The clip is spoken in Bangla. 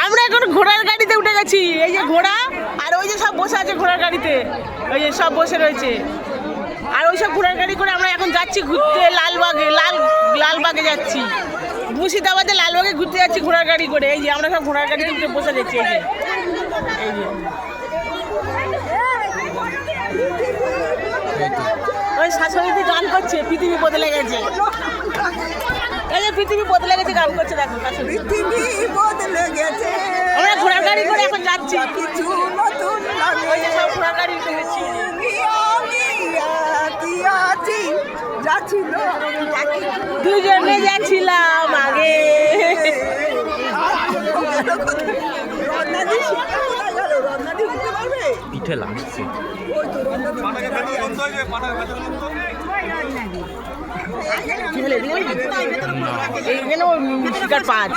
আমরা এখন ঘোড়ার গাড়িতে উঠে গেছি। এই যে ঘোড়া, আর ওই যে সব বসে আছে ঘোড়ার গাড়িতে, ওই যে সব বসে রয়েছে। আর ওই সব ঘোড়ার গাড়ি করে আমরা এখন যাচ্ছি ঘুরতে লালবাগে যাচ্ছি, মুর্শিদাবাদে লালবাগে ঘুরতে যাচ্ছি ঘোড়ার গাড়ি করে। এই যে আমরা সব ঘোড়ার গাড়িতে উঠে বসে যাচ্ছি। এই যে ওই শাশুড়িতে গান করছে, পৃথিবী বদলে গেছে। এই যে পৃথিবী বদলে গেছে গান করছে, দেখো পৃথিবী বদলে গেছে। আমরা ঘোড়ার গাড়ি করে এখন যাচ্ছি। কিছু নতুন লাগে। ওই যে সব ঘোড়ার গাড়ি উঠে গেছি। দুজনে যাচ্ছিলাম আগে। পিঠে লাগছে। এইখানে শিকার পাঁচ